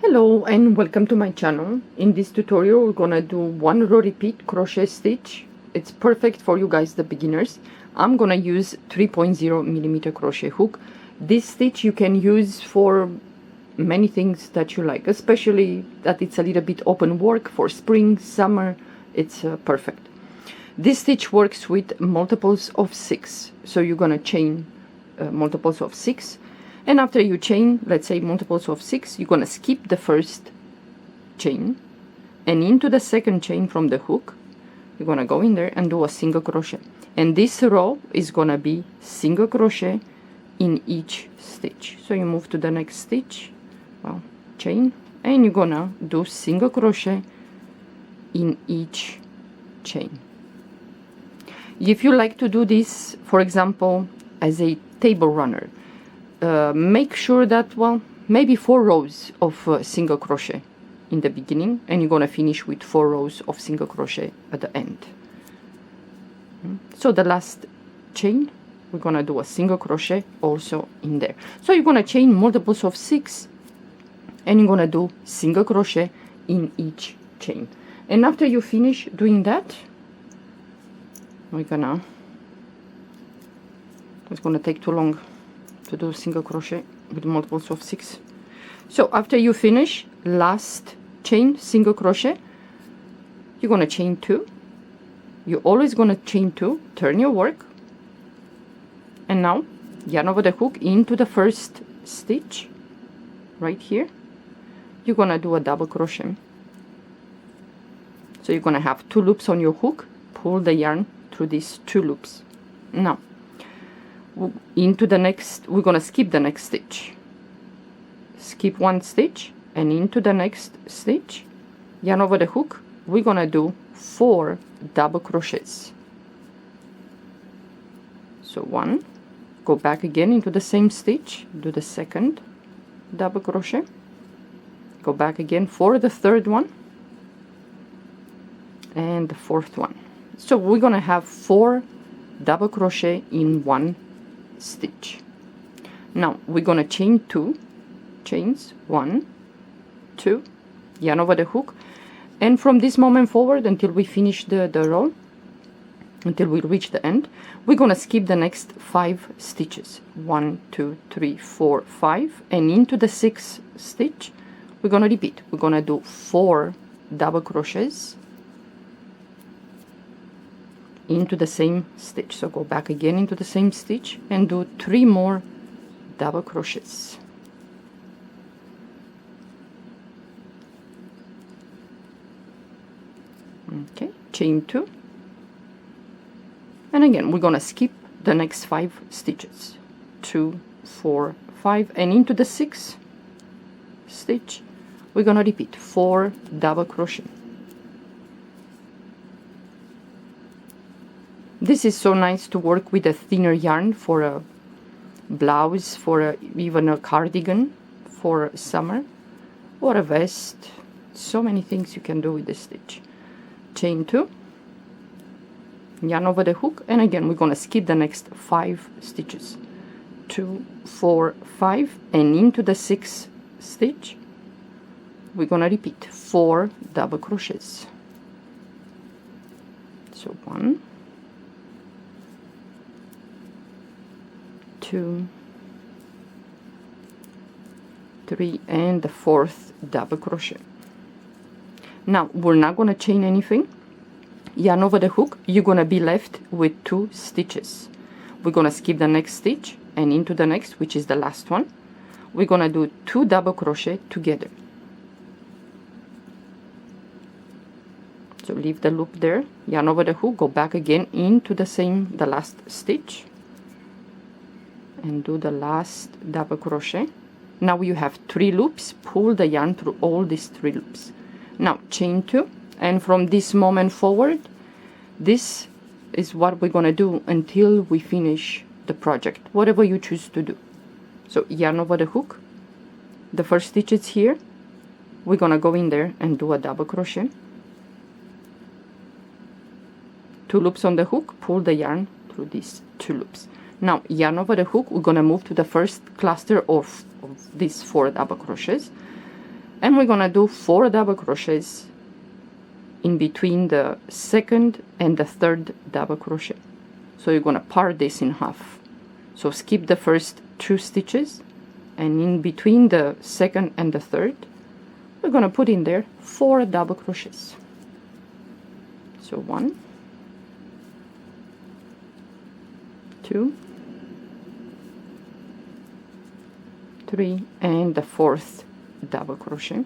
Hello and welcome to my channel. In this tutorial we're gonna do 1 row repeat crochet stitch. It's perfect for you guys, the beginners. I'm gonna use 3.0 millimeter crochet hook. This stitch you can use for many things that you like, especially that it's a little bit open work for spring, summer. It's perfect. This stitch works with multiples of 6, so you're gonna chain multiples of 6. And after you chain, let's say multiples of 6, you're gonna skip the first chain and into the second chain from the hook you're gonna go in there and do a single crochet, and this row is gonna be single crochet in each stitch. So you move to the next stitch, well, chain, and you're gonna do single crochet in each chain. If you like to do this, for example, as a table runner, make sure that, well, maybe 4 rows of single crochet in the beginning, and you're gonna finish with 4 rows of single crochet at the end. So the last chain we're gonna do a single crochet also in there. So you're gonna chain multiples of 6 and you're gonna do single crochet in each chain. And after you finish doing that, it's gonna take too long to do single crochet with multiples of 6. So after you finish last chain single crochet, you're gonna chain 2. You're always gonna chain 2, turn your work, and now yarn over the hook into the first stitch right here. You're gonna do a double crochet. So you're gonna have 2 loops on your hook, pull the yarn through these 2 loops. Now into the next, we're gonna skip the next stitch, skip 1 stitch and into the next stitch, yarn over the hook, we're gonna do 4 double crochets. So 1, go back again into the same stitch, do the second double crochet, go back again for the third one and the fourth one. So we're gonna have 4 double crochet in 1 stitch. Now we're gonna chain 2 chains, 1, 2, yarn over the hook, and from this moment forward until we finish the row, until we reach the end, we're gonna skip the next 5 stitches, 1, 2, 3, 4, 5, and into the 6th stitch we're gonna repeat. We're gonna do 4 double crochets into the same stitch. So go back again into the same stitch and do 3 more double crochets. Okay, chain 2, and again we're gonna skip the next 5 stitches, 2, 4, 5, and into the 6th stitch we're gonna repeat 4 double crochet. This is so nice to work with a thinner yarn for a blouse, for even a cardigan for summer, or a vest. So many things you can do with this stitch. Chain 2, yarn over the hook, and again we're gonna skip the next 5 stitches, 2, 4, 5, and into the 6th stitch we're gonna repeat 4 double crochets. So 1, 2, 3, and the 4th double crochet. Now we're not gonna chain anything. Yarn over the hook, you're gonna be left with 2 stitches. We're gonna skip the next stitch and into the next, which is the last one. We're gonna do 2 double crochet together. So leave the loop there, yarn over the hook, go back again into the last stitch and do the last double crochet. Now you have 3 loops, pull the yarn through all these 3 loops. Now chain 2, and from this moment forward, this is what we're gonna do until we finish the project, whatever you choose to do. So yarn over the hook, the first stitch is here, we're gonna go in there and do a double crochet, 2 loops on the hook, pull the yarn through these 2 loops. Now yarn over the hook, we're gonna move to the first cluster of these 4 double crochets, and we're gonna do 4 double crochets in between the second and the third double crochet. So you're gonna part this in half. So skip the first 2 stitches, and in between the second and the third we're gonna put in there 4 double crochets. So 1, 2, 3, and the 4th double crochet.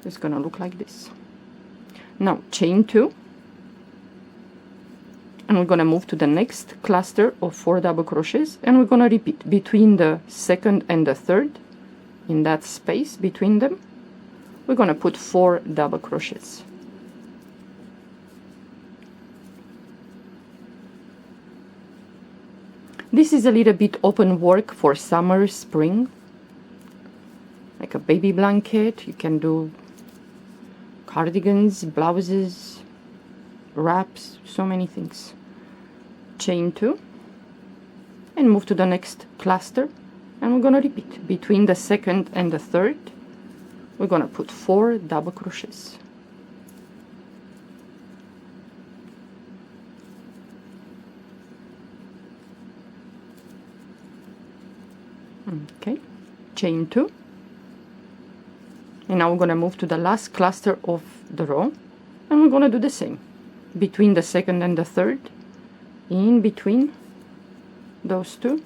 It's gonna look like this. Now chain 2, and we're gonna move to the next cluster of 4 double crochets, and we're gonna repeat between the second and the third. In that space between them we're gonna put 4 double crochets. This is a little bit open work for summer, spring, like a baby blanket. You can do cardigans, blouses, wraps, so many things. Chain 2 and move to the next cluster, and we're gonna repeat between the second and the third. We're gonna put 4 double crochets. Okay, chain 2, and now we're gonna move to the last cluster of the row, and we're gonna do the same between the second and the third. In between those 2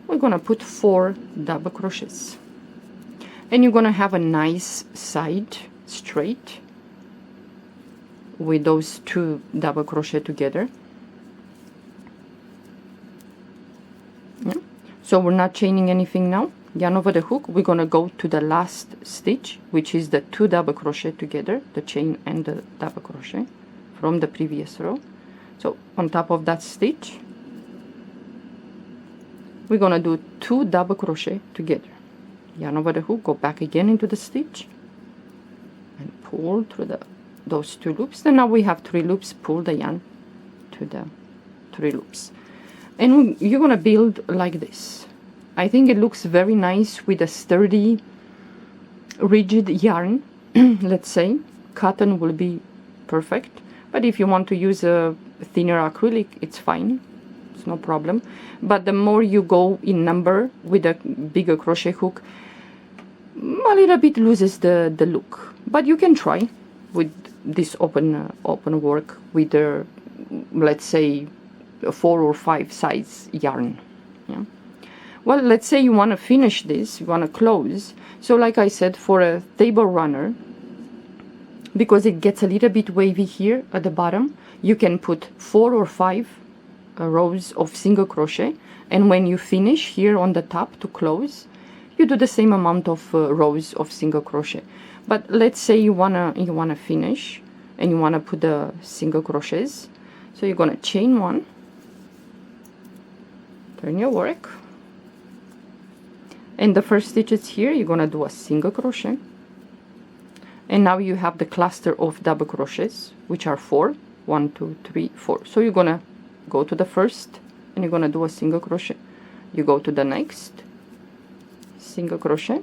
we're gonna put 4 double crochets, and you're gonna have a nice side straight with those 2 double crochet together. Yeah. So we're not chaining anything now. Yarn over the hook, we're gonna go to the last stitch, which is the 2 double crochet together, the chain and the double crochet from the previous row. So on top of that stitch we're gonna do 2 double crochet together. Yarn over the hook, go back again into the stitch and pull through those 2 loops. Then now we have 3 loops. Pull the yarn to the 3 loops, and you're gonna build like this. I think it looks very nice with a sturdy, rigid yarn. Let's say cotton will be perfect, but if you want to use a thinner acrylic, it's fine, it's no problem. But the more you go in number with a bigger crochet hook, a little bit loses the look. But you can try with this open work with the, let's say, 4 or 5 size yarn. Yeah. Well, let's say you want to finish this, you want to close. So like I said, for a table runner, because it gets a little bit wavy here at the bottom, you can put 4 or 5 rows of single crochet, and when you finish here on the top to close, you do the same amount of rows of single crochet. But let's say you wanna finish and you wanna put the single crochets, so you're gonna chain 1, turn your work, and the first stitches here you're gonna do a single crochet, and now you have the cluster of double crochets, which are 4. 1, 2, 3, 4. So you're gonna go to the first and you're gonna do a single crochet. You go to the next, single crochet,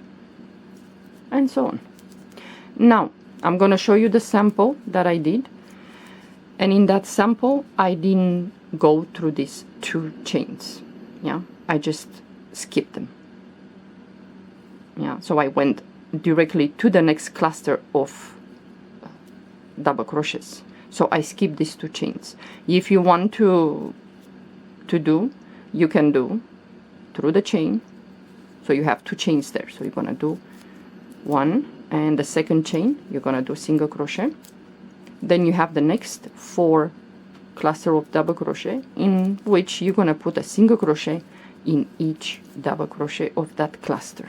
and so on. Now I'm gonna show you the sample that I did, and in that sample I didn't go through these 2 chains. Yeah, I just skipped them. Yeah, so I went directly to the next cluster of double crochets. So I skip these 2 chains. If you want to do, you can do through the chain. So you have 2 chains there. So you're gonna do 1, and the second chain you're gonna do single crochet. Then you have the next 4 cluster of double crochet, in which you're gonna put a single crochet in each double crochet of that cluster.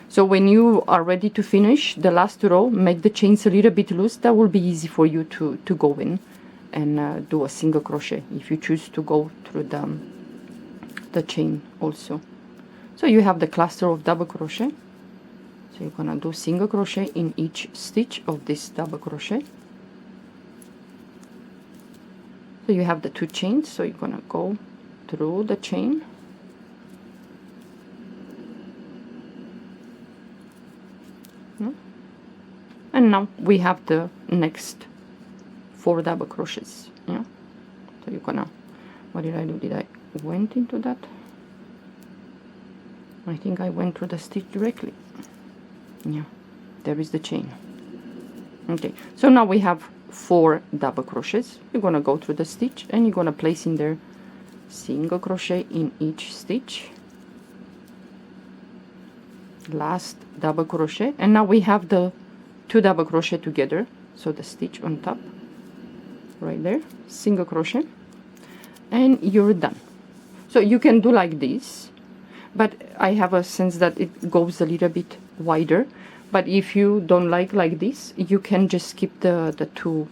So when you are ready to finish the last row, make the chains a little bit loose. That will be easy for you to go in and do a single crochet if you choose to go through the chain also. So you have the cluster of double crochet. So you're gonna do single crochet in each stitch of this double crochet. So you have the 2 chains, so you're gonna go through the chain, And now we have the next 4 double crochets. Yeah, so you're gonna, what did I do? Did I went into that? I think I went through the stitch directly. Yeah, there is the chain. Okay, so now we have 4 double crochets. You're gonna go through the stitch and you're gonna place in there single crochet in each stitch, last double crochet, and now we have the 2 double crochet together, so the stitch on top right there, single crochet, and you're done. So you can do like this, but I have a sense that it goes a little bit wider, but if you don't like this, you can just skip the 2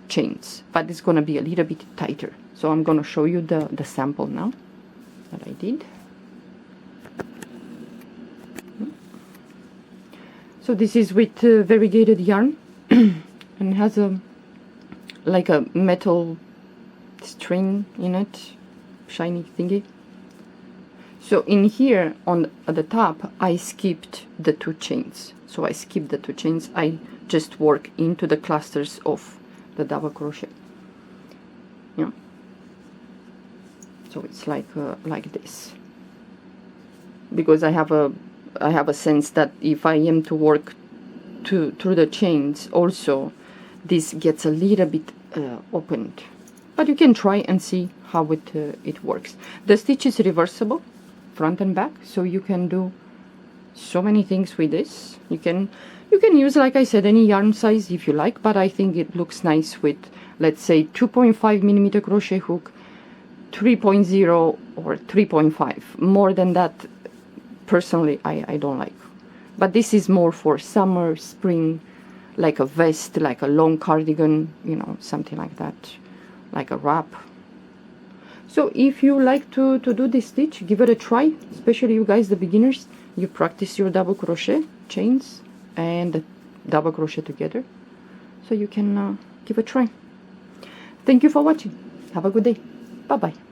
chains, but it's gonna be a little bit tighter. So I'm gonna show you the sample now that I did. So this is with variegated yarn and has a like a metal string in it, shiny thingy. So in here at the top I skipped the 2 chains. So I skipped the 2 chains. I just work into the clusters of the double crochet. Yeah. So it's like this, because I have a sense that if I am to work through the chains also, this gets a little bit opened, but you can try and see how it works. The stitch is reversible front and back, so you can do so many things with this. You can use, like I said, any yarn size if you like, but I think it looks nice with, let's say, 2.5 millimeter crochet hook, 3.0 or 3.5. More than that, personally, I don't like. But this is more for summer, spring, like a vest, like a long cardigan, you know, something like that, like a wrap. So if you like to do this stitch, give it a try, especially you guys, the beginners. You practice your double crochet chains and the double crochet together, so you can give a try. Thank you for watching. Have a good day. Bye bye.